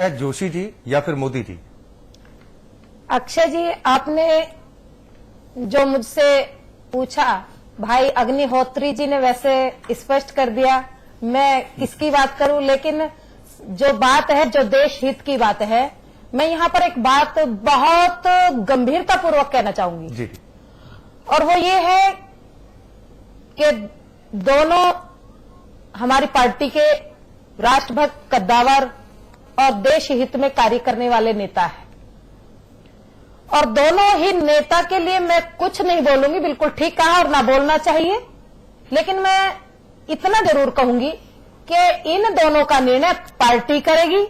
है जोशी जी या फिर मोदी जी? अक्षय जी, आपने जो मुझसे पूछा, भाई अग्निहोत्री जी ने वैसे स्पष्ट कर दिया, मैं किसकी बात करूं, लेकिन जो बात है, जो देश हित की बात है, मैं यहां पर एक बात बहुत गंभीरता पूर्वक कहना चाहूंगी जी। और वो ये है कि दोनों हमारी पार्टी के राष्ट्रभक्त, कद्दावर और देश हित में कार्य करने वाले नेता हैं और दोनों ही नेता के लिए मैं कुछ नहीं बोलूंगी, बिल्कुल ठीक कहा और ना बोलना चाहिए, लेकिन मैं इतना जरूर कहूंगी कि इन दोनों का निर्णय पार्टी करेगी।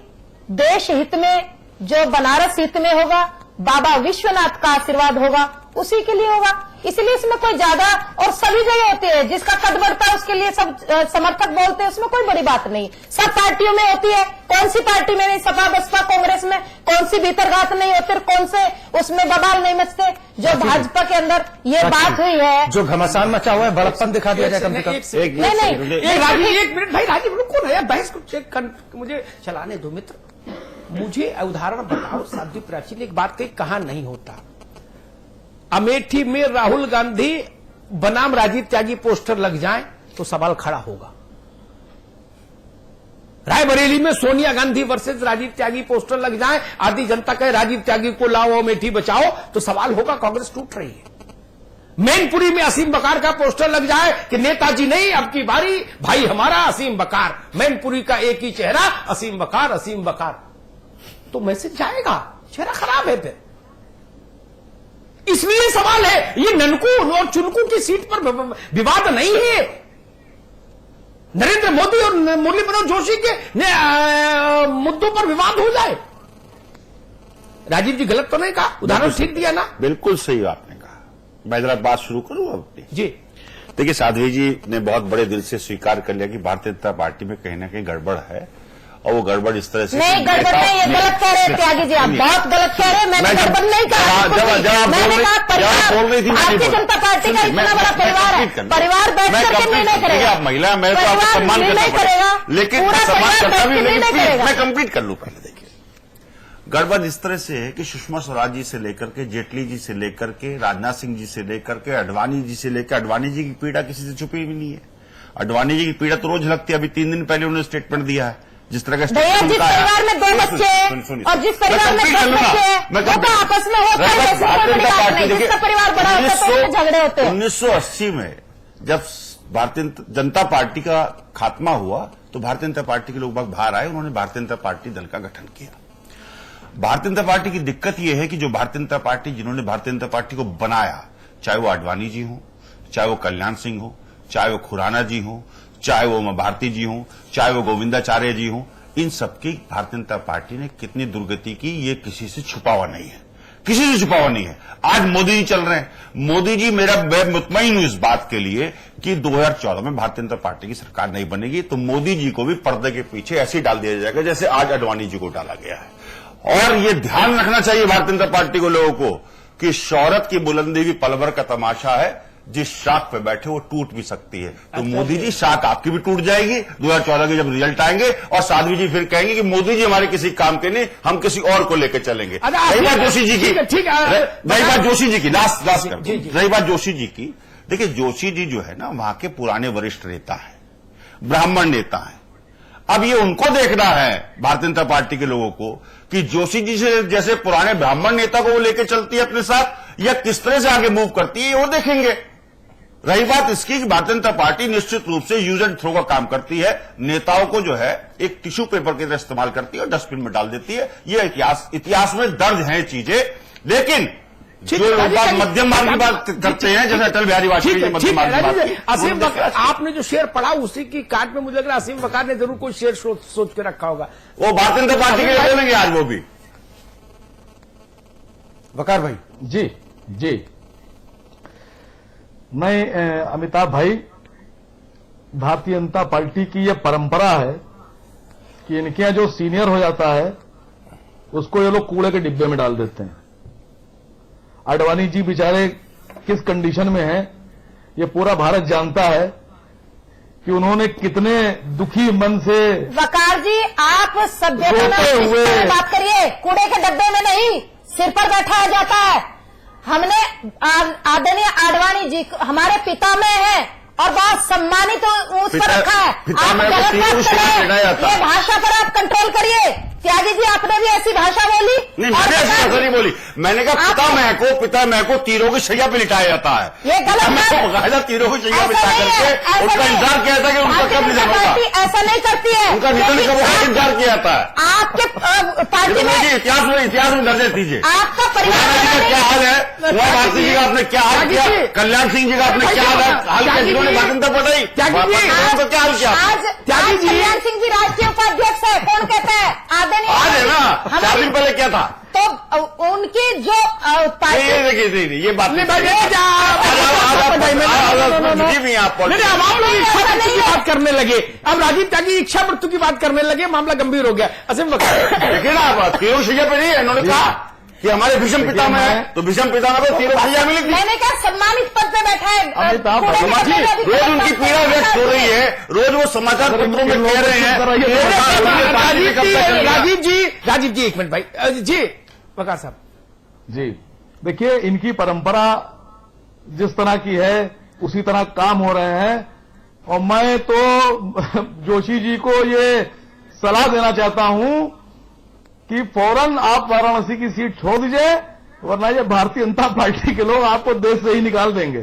देश हित में, जो बनारस हित में होगा, बाबा विश्वनाथ का आशीर्वाद होगा, उसी के लिए होगा। इसलिए इसमें कोई ज्यादा, और सभी जगह होती है, जिसका कद बढ़ता है उसके लिए सब समर्थक बोलते हैं, उसमें कोई बड़ी बात नहीं। सब पार्टियों में होती है, कौन सी पार्टी में नहीं, सपा बसपा कांग्रेस में कौन सी भीतरघात नहीं होती, कौन से उसमें बवाल नहीं मचते। जो भाजपा के अंदर ये बात हुई है, जो घमासान मचा हुआ है, बड़प्पन दिखा दिया जाए कम से कम। नहीं, एक मिनट भाई, राजीव रुको ना यार, बहस को चेक कर, मुझे चलाने दो मित्र। मुझे उदाहरण बताओ, साध्वी प्राची ने एक बात कही, कहां नहीं होता। अमेठी में राहुल गांधी बनाम राजीव त्यागी पोस्टर लग जाए तो सवाल खड़ा होगा। रायबरेली में सोनिया गांधी वर्सेस राजीव त्यागी पोस्टर लग जाए, आधी जनता कहे राजीव त्यागी को लाओ, अमेठी बचाओ, तो सवाल होगा कांग्रेस टूट रही है। मैनपुरी में असीम बकार का पोस्टर लग जाए कि नेताजी नहीं, अब की बारी भाई हमारा असीम बकार, मैनपुरी का एक ही चेहरा, असीम बकार, असीम बकार, तो मैसेज जाएगा, चेहरा खराब है फिर। इसलिए सवाल है, ये ननकू और चुनकू की सीट पर विवाद नहीं है। नरेंद्र मोदी और मुरली मनोहर जोशी के मुद्दों पर विवाद हो जाए। राजीव जी गलत तो नहीं कहा, उदाहरण ठीक दिया ना? बिल्कुल सही आपने कहा। मैं जरा बात शुरू करूं अपनी जी। देखिए, साध्वी जी ने बहुत बड़े दिल से स्वीकार कर लिया कि भारतीय जनता पार्टी में कहीं ना कहीं गड़बड़ है, और वो गड़बड़ इस तरह से नहीं, गड़बड़ नहीं, ये गलत कह रहे हैं त्यागी जी, आप बहुत गलत कह रहे हैं। मैंने गड़बड़ नहीं कहा, मैंने कहा परिवार, भारतीय जनता पार्टी का इतना बड़ा परिवार है, परिवार बैठ करके निर्णय करेगा। आप महिला, मैं तो आपको सम्मान करना पड़ेगा, लेकिन सम्मान करता भी, लेकिन मैं कंप्लीट कर लूं पहले। देखिए, गड़बड़ इस तरह से है कि सुषमा स्वराज जी से लेकर के, जेटली जी से लेकर के, राजनाथ सिंह जी से लेकर के, अडवाणी जी से लेकर, अडवाणी जी की पीड़ा किसी से छुपी भी नहीं है। अडवाणी जी की पीड़ा तो रोज लगती है। अभी 3 दिन पहले उन्होंने स्टेटमेंट दिया है, जिस तरह का जिस परिवार में 2 बच्चे हैं और जिस परिवार में 10 बच्चे हैं, वो तो आपस में होता है, जिसका परिवार बड़ा होता है तो झगड़े होते हैं। 1980 में जब भारतीय जनता पार्टी का खात्मा हुआ तो भारतीय जनता पार्टी के लोग बाहर आए, उन्होंने भारतीय जनता पार्टी दल का गठन किया। भारतीय जनता पार्टी की दिक्कत यह है कि जो भारतीय जनता पार्टी, जिन्होंने भारतीय जनता पार्टी को बनाया, चाहे वो आडवाणी जी हो, चाहे वो कल्याण सिंह हो, चाहे वो खुराना जी हो, चाहे वो उमा भारती जी हो, चाहे वो गोविंदाचार्य जी हो, इन सबकी भारतीय जनता पार्टी ने कितनी दुर्गति की, ये किसी से छुपा हुआ नहीं है, किसी से छुपा हुआ नहीं है। आज मोदी जी चल रहे हैं, मोदी जी, मैं मुतमईन हूं इस बात के लिए कि 2014 में भारतीय जनता पार्टी की सरकार नहीं बनेगी तो मोदी जी को भी पर्दे के पीछे ऐसे ही डाल दिया जाएगा जैसे आज अडवाणी जी को डाला गया है। और ये ध्यान रखना चाहिए भारतीय जनता पार्टी को, लोगों को, कि शौहरत की बुलंदी भी पल भर का तमाशा है, जिस शाख पे बैठे वो टूट भी सकती है। तो मोदी जी, शाख आपकी भी टूट जाएगी 2014 के जब रिजल्ट आएंगे, और साध्वी जी फिर कहेंगे कि मोदी जी हमारे किसी काम के नहीं, हम किसी और को लेकर चलेंगे। रही बात जोशी जी की, रही बात जोशी जी की, लास्ट रही बात जोशी जी की। देखिए, जोशी जी जो है ना, वहां के पुराने वरिष्ठ नेता है, ब्राह्मण नेता है। अब ये उनको देखना है, भारतीय जनता पार्टी के लोगों को, कि जोशी जी से जैसे पुराने ब्राह्मण नेता को वो लेकर चलती है अपने साथ, या किस तरह से आगे मूव करती है, वो देखेंगे। रही बात इसकी कि भारतीय जनता पार्टी निश्चित रूप से यूज एंड थ्रो का काम करती है, नेताओं को जो है एक टिश्यू पेपर की तरह इस्तेमाल करती है और डस्टबिन में डाल देती है। ये इतिहास में दर्ज है चीजें। लेकिन जो लोग मध्यम मार्ग की बात करते हैं, जैसे अटल बिहारी वाजपेयी मध्यम मार्ग की बात, असीम बकार, आपने जो शेर पढ़ा उसी की काट में मुझे लग रहा है असीम बकार ने जरूर कोई शेर सोच के रखा होगा। वो भारतीय जनता पार्टी के लिए लेंगे आज वो भी। वकार भाई जी जी, मैं अमिताभ भाई, भारतीय जनता पार्टी की यह परंपरा है कि इनके यहां जो सीनियर हो जाता है उसको ये लोग कूड़े के डिब्बे में डाल देते हैं। अडवाणी जी बेचारे किस कंडीशन में हैं ये पूरा भारत जानता है कि कि उन्होंने कितने दुखी मन से वकार जी, आप सभ्यता में रोते हुए बात करिए, कूड़े के डब्बे में नहीं, सिर पर बैठाया जाता है। हमने आदरणीय आडवाणी जी हमारे पिता में है और बहुत सम्मानित उस पर रखा है। आप गलत बात कर रहे हैं, ये भाषा पर आप कंट्रोल करिए। त्यागी जी, आपने भी ऐसी भाषा बोली? नहीं, मैंने ऐसी भाषा नहीं बोली। मैंने कहा पिता मैं को तीरों की शैया पे लिटाया जाता है। ये गलत बात है। बकायदा तीरों की शैया पे लिटा करके उनका इंतजार किया जाता है कि उनका कब निधन होगा। ऐसा नहीं करती है, उनका निधन कब होगा इंतजार किया जाता है। आपके पार्टी में इतिहास में दर्ज दीजिए आपका परिवार का क्या हाल है, उमा भारती जी का आपने क्या हाल किया, कल्याण सिंह जी का आपने क्या हाल किया, जिन्होंने भारत तक बताई क्या हाल किया। आज कल्याण सिंह जी राष्ट्रीय उपाध्यक्ष है, कौन कहता है? आज है ना, 4 दिन पहले क्या था? तो उनकी जो पार्टी, देखिए ये बात नहीं, आप बात करने लगे, अब राजीव त्यागी इच्छा मृत्यु की बात करने लगे, मामला गंभीर हो गया। असीम देखिए ना, तीरों शैया पे नहीं है। इन्होंने कहा कि हमारे भीषम पिता में है, तो भीषम पिता में तीरों शैया मिली थी। मैंने कहा सम्मानित पद पे बैठा है। रोज उनकी पीड़ा व्यक्त हो रही है, रोज वो समाचार पत्रों में कह रहे हैं। राजीव जी एक मिनट भाई जी, वकार साहब जी, देखिए इनकी परंपरा जिस तरह की है उसी तरह काम हो रहे हैं। और मैं तो जोशी जी को ये सलाह देना चाहता हूं कि फौरन आप वाराणसी की सीट छोड़ दीजिए, वरना ये भारतीय जनता पार्टी के लोग आपको देश से ही निकाल देंगे।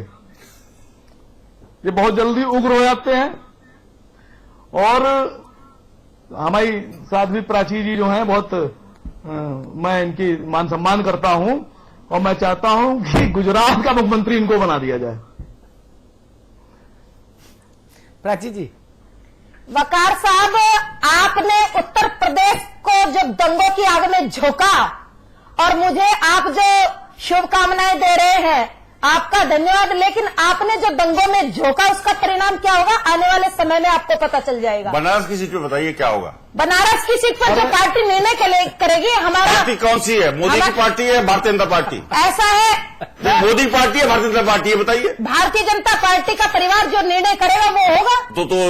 ये बहुत जल्दी उग्र हो जाते हैं। और हमारी साध्वी प्राची जी जो हैं, बहुत मैं इनकी मान सम्मान करता हूं और मैं चाहता हूं कि गुजरात का मुख्यमंत्री इनको बना दिया जाए। प्राची जी, वकार साहब, आपने उत्तर प्रदेश को जब दंगों की आग में झोंका और मुझे आप जो शुभकामनाएं दे रहे हैं, आपका धन्यवाद। लेकिन आपने जो दंगों में झोंका, उसका परिणाम क्या होगा आने वाले समय में आपको पता चल जाएगा। बनारस की सीट पे बताइए क्या होगा। बनारस की सीट पर जो पार्टी निर्णय करेगी, हमारा पार्टी कौन सी है? मोदी की पार्टी है, भारतीय जनता पार्टी? ऐसा है, मोदी पार्टी है, भारतीय जनता पार्टी है, बताइए। भारतीय जनता पार्टी का परिवार जो निर्णय करेगा वो होगा।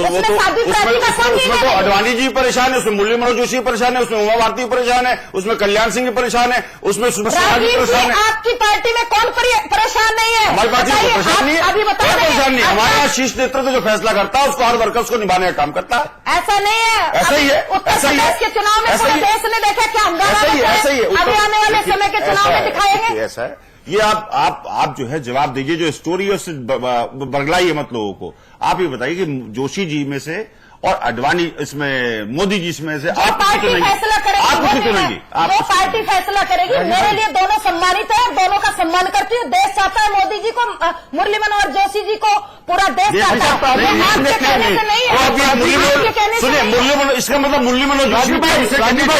उसमें तो अडवाणी जी परेशान है, उसमें मुरली मनोहर जोशी परेशान है, उसमें उमा भारती परेशान है, उसमें कल्याण सिंह परेशान है, उसमें सुषमा जी परेशान है। आपकी पार्टी में कौन परेशान नहीं है? हमारी पार्टी में परेशान नहीं है, अभी बताइए। परेशान नहीं, हमारे यहाँ शीर्ष नेतृत्व जो फैसला करता है उसको हर वर्कर्स को निभाने का काम करता है। ऐसा नहीं है, ऐसा ही है, उत्तर प्रदेश के चुनाव में पूरे देश ने देखा क्या हंगामा ऐसा ही है। अभी आने वाले समय के चुनाव में दिखाएंगे। ऐसा है, ये आप जो है जवाब दीजिए, जो स्टोरी है उससे बरगलाइए मत लोगों को। आप ये बताइए कि जोशी जी में से और अडवाणी इसमें, मोदी जी इसमें से आप पार्टी फैसला करेगी, आप किसी चुनेंगी? वो पार्टी फैसला करेगी। मेरे लिए दोनों सम्मानित है, दोनों का सम्मान करती हूँ। देश चाहता है मोदी जी को, मुरली मनोहर जोशी जी को, पूरा देश चाहता है। आपके कहने से नहीं है, सुनिए, इसका मतलब मुरली मनोहर जोशी भी,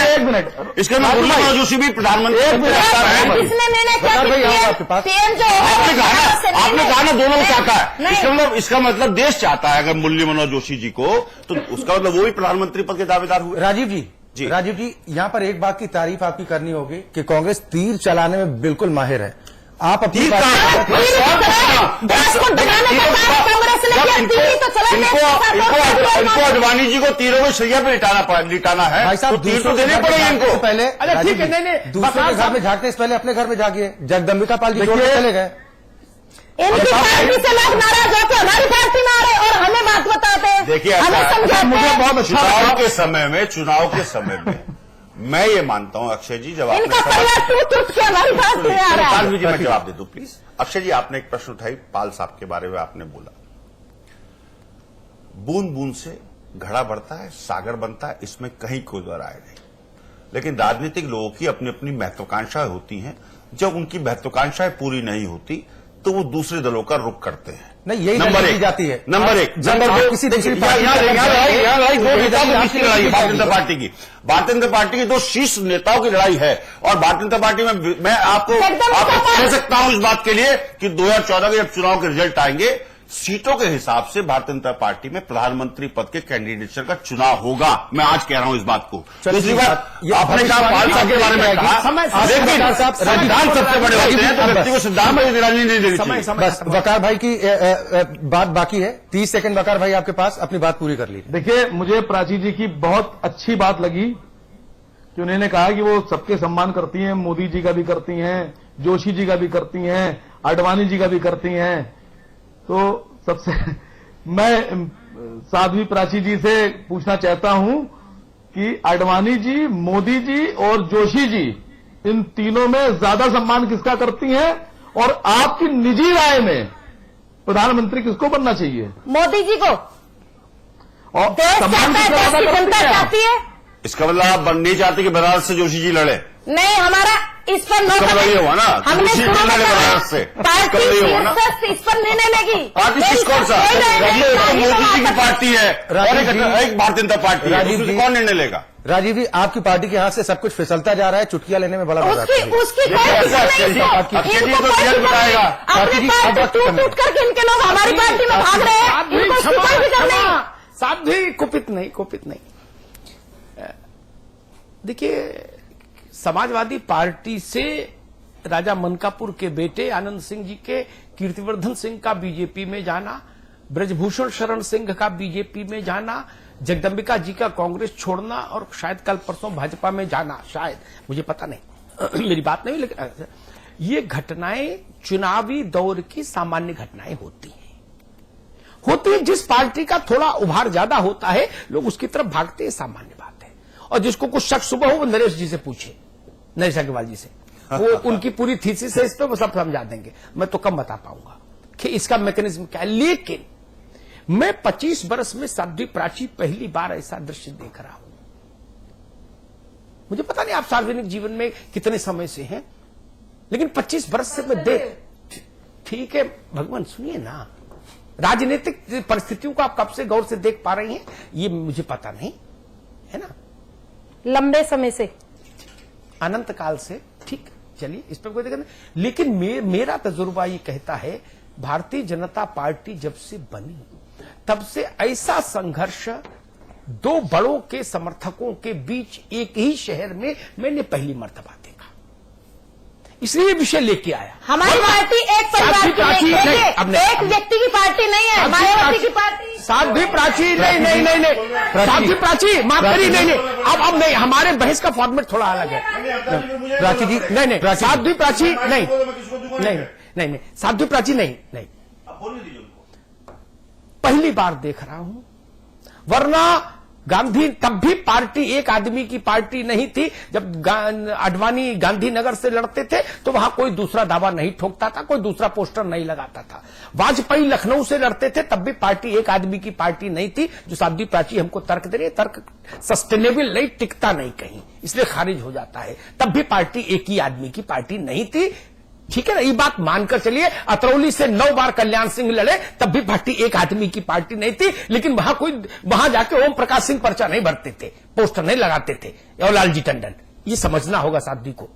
एक मिनट, इसका मतलब मुरली मनोहर जोशी भी प्रधानमंत्री। किसने निर्णय किया? पीएम जो आपने कहा ना दोनों चाहता है, इसका मतलब देश चाहता है। अगर मुरली मनोहर जोशी जी को, तो उसका मतलब वो भी प्रधानमंत्री पद के दावेदार हुए। राजीव जी, राजीव जी, यहाँ पर एक बात की तारीफ आपकी करनी होगी कि कांग्रेस तीर चलाने में बिल्कुल माहिर है। आप अपनी इनको अडवाणी जी को तीरों में शैया पे लिटाना है, भाई साहब, तो तीर तो देने पड़ेंगे इनको पहले। अच्छा ठीक है, नहीं दूसरे के घर में झांकने से पहले अपने घर में झांकिए। जगदम्बिका पाल जी छोड़ के चले गए। इनकी पार्टी से लोग नाराज होकर हमारी पार्टी में आ रहे और हमें बात बताते हैं। देखिए, मुझे बहुत अच्छा चुनाव के समय में मैं ये मानता हूं अक्षय जी, जब इनका परिवार टूट के हमारी पास में आ रहा है। जी मैं जवाब दे दूं प्लीज। अक्षय जी, आपने एक प्रश्न उठाई, पाल साहब के बारे में आपने बोला, बूंद बूंद से घड़ा बढ़ता है, सागर बनता है, इसमें कहीं कोई दो राय नहीं। लेकिन राजनीतिक लोगों की अपनी अपनी महत्वाकांक्षाएं होती हैं। जब उनकी महत्वाकांक्षाएं पूरी नहीं होती तो वो दूसरे दलों का रुख करते हैं। नहीं, यही नंबर की जाती है। नंबर एक। नंबर दो, किसी दूसरी भारतीय जनता पार्टी की, भारतीय जनता पार्टी की दो शीर्ष नेताओं की लड़ाई है। और भारतीय जनता पार्टी में मैं आपको कह सकता हूं इस बात के लिए कि 2014 के जब चुनाव के रिजल्ट आएंगे सीटों के हिसाब से भारतीय जनता पार्टी में प्रधानमंत्री पद के कैंडिडेचर का चुनाव होगा। मैं आज कह रहा हूं इस बात को। दूसरी बात, आपने कहा 5 साल के बारे में कहा, लेकिन संविधान सबसे बड़े होते हैं, तो व्यक्ति को सिद्धांत में निगरानी नहीं देनी चाहिए। बस वकार भाई की बात बाकी है, 30 सेकंड वकार भाई आपके पास, अपनी बात पूरी कर लीजिए। देखिए, मुझे प्राची जी की बहुत अच्छी बात लगी कि उन्होंने कहा कि वो सबके सम्मान करती हैं, मोदी जी का भी करती हैं, जोशी जी का भी करती हैं, आडवाणी जी का भी करती हैं। तो सबसे मैं साध्वी प्राची जी से पूछना चाहता हूं कि आडवाणी जी, मोदी जी और जोशी जी, इन तीनों में ज्यादा सम्मान किसका करती हैं, और आपकी निजी राय में प्रधानमंत्री किसको बनना चाहिए? मोदी जी को। और देश सम्मान चाहता है, किसका देश ज्यादा की करती जनता हैं आप? चाहती है। इसका मतलब आप नहीं चाहते कि बनारस से जोशी जी लड़े? नहीं, हमारा इस पर नो इसका मतलब ये हुआ ना, हमने जोशी जी लड़े बनारस से। पार्टी इसका मतलब ये हुआ ना, इस पर निर्णय लेगी। पार्टी किस कौन सा? मोदी जी की पार्टी है और एक भारतीय जनता पार्टी है, राजीव उसमें जी, कौन निर्णय लेगा? राजीव जी, आपकी पार्टी के हाथ से सब कुछ फिसलता जा रहा है, चुटकियां लेने में बड़ा मजा आता है। उसकी देखिए, कोई ऐसा फिक्र नहीं है, इसको। अखिलेश इनको तो कोई रिजल्ट फिक्र बताएगा। नहीं। अपने जी, पार्टी अब टूट टूट करके इनके लोग हमारी पार्टी में भाग रहे हैं, इनको उसकी कोई फिक्र नहीं। साध्वी, कुपित नहीं। देखिए, समाजवादी पार्टी से राजा मनकापुर के बेटे आनंद सिंह जी के कीर्तिवर्धन सिंह का बीजेपी में जाना, ब्रजभूषण शरण सिंह का बीजेपी में जाना, जगदम्बिका जी का कांग्रेस छोड़ना और शायद कल परसों भाजपा में जाना, शायद, मुझे पता नहीं मेरी बात नहीं, लेकिन ये घटनाएं चुनावी दौर की सामान्य घटनाएं होती हैं। जिस पार्टी का थोड़ा उभार ज्यादा होता है, लोग उसकी तरफ भागते हैं, सामान्य बात है। और जिसको कुछ शक सुबह हो, वो नरेश जी से पूछे, नरेश अग्रवाल जी से, वो उनकी पूरी थीसिस है इस पे, वो सब समझा देंगे। मैं तो कम बता पाऊंगा कि इसका मैकेनिज्म क्या है। लेकिन मैं 25 वर्ष में साध्वी प्राची पहली बार ऐसा दृश्य देख रहा हूं। मुझे पता नहीं आप सार्वजनिक जीवन में कितने समय से हैं, लेकिन 25 वर्ष से मैं देख, ठीक है भगवान सुनिए ना, राजनीतिक परिस्थितियों को आप कब से गौर से देख पा रही हैं, ये मुझे पता नहीं है ना, लंबे समय से, अनंत काल से। ठीक, चलिए इस पर कोई दिक्कत नहीं। लेकिन मेरा तजुर्बा ये कहता है, भारतीय जनता पार्टी जब से बनी तब से ऐसा संघर्ष दो बड़ों के समर्थकों के बीच एक ही शहर में मैंने पहली मर्तबा देखा, इसलिए विषय लेके आया। हमारी पार्टी एक परिवार की नहीं है, एक व्यक्ति की पार्टी नहीं है, मायावती की पार्टी। साध्वी प्राची नहीं, साध्वी प्राची माफ करिए, नहीं, अब नहीं, हमारे बहस का फॉर्मेट थोड़ा अलग है। प्राची जी, नहीं, साध्वी प्राची नहीं, साध्वी प्राची नहीं, पहली बार देख रहा हूं। वरना गांधी तब भी पार्टी एक आदमी की पार्टी नहीं थी। जब आडवाणी गांधीनगर से लड़ते थे तो वहां कोई दूसरा दावा नहीं ठोकता था, कोई दूसरा पोस्टर नहीं लगाता था। वाजपेयी लखनऊ से लड़ते थे तब भी पार्टी एक आदमी की पार्टी नहीं थी। जो साध्वी प्राची हमको तर्क दे रही है, तर्क सस्टेनेबल नहीं, टिकता नहीं कहीं, इसलिए खारिज हो जाता है। तब भी पार्टी एक ही आदमी की पार्टी नहीं थी, ठीक है ना, ये बात मानकर चलिए। अतरौली से 9 बार कल्याण सिंह लड़े तब भी पार्टी एक आदमी की पार्टी नहीं थी, लेकिन वहां जाके ओम प्रकाश सिंह पर्चा नहीं भरते थे, पोस्टर नहीं लगाते थे, और लालजी टंडन। ये समझना होगा साध्वी को।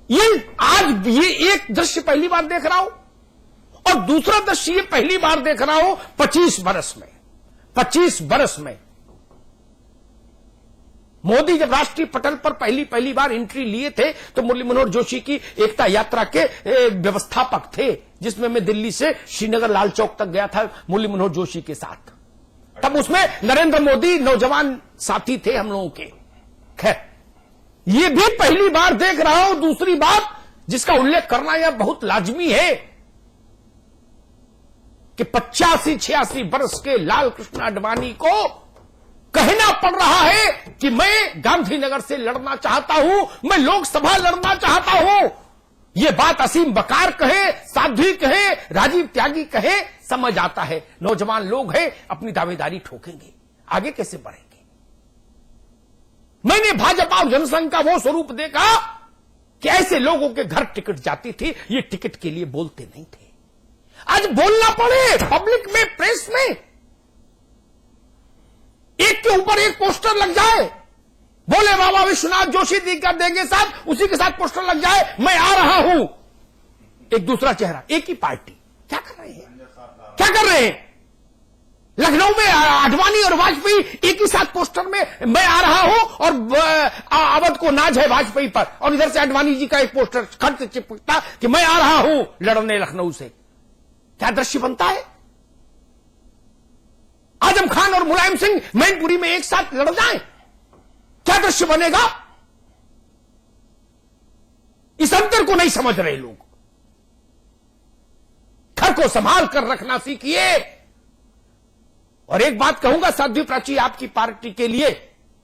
ये आज ये एक दृश्य पहली बार देख रहा हूं, और दूसरा दृश्य ये पहली बार देख रहा हूं 25 वर्ष में। मोदी जब राष्ट्रीय पटल पर पहली बार एंट्री लिए थे तो मुरली मनोहर जोशी की एकता यात्रा के व्यवस्थापक थे, जिसमें मैं दिल्ली से श्रीनगर लाल चौक तक गया था मुरली मनोहर जोशी के साथ। तब उसमें नरेंद्र मोदी नौजवान साथी थे हम लोगों के। खैर, ये भी पहली बार देख रहा हूं। दूसरी बात जिसका उल्लेख करना यह बहुत लाजमी है कि 85-86 वर्ष के लाल कृष्ण आडवाणी को कहना पड़ रहा है कि मैं गांधीनगर से लड़ना चाहता हूं, मैं लोकसभा लड़ना चाहता हूं। यह बात असीम बकार कहे, साध्वी कहे, राजीव त्यागी कहे, समझ आता है। नौजवान लोग हैं, अपनी दावेदारी ठोकेंगे, आगे कैसे बढ़ेंगे। मैंने भाजपा और जनसंघ का वो स्वरूप देखा कि ऐसे लोगों के घर टिकट जाती थी, ये टिकट के लिए बोलते नहीं थे। आज बोलना पड़े पब्लिक में, प्रेस में, एक के ऊपर एक पोस्टर लग जाए, बोले बाबा विश्वनाथ जोशी जी का देंगे साथ, उसी के साथ पोस्टर लग जाए, मैं आ रहा हूं। एक दूसरा चेहरा, एक ही पार्टी, क्या कर रहे हैं। क्या कर रहे हैं? लखनऊ में आडवाणी और वाजपेयी एक ही साथ पोस्टर में मैं आ रहा हूं और अवध को नाज है वाजपेयी पर, और इधर से आडवाणी जी का एक पोस्टर खत चिपकता कि मैं आ रहा हूं लड़ने लखनऊ से। क्या दृश्य बनता है? आजम खान और मुलायम सिंह मैनपुरी में एक साथ लड़ जाएं, क्या दृश्य बनेगा? इस अंतर को नहीं समझ रहे लोग। घर को संभाल कर रखना सीखिए। और एक बात कहूंगा साध्वी प्राची आपकी पार्टी के लिए,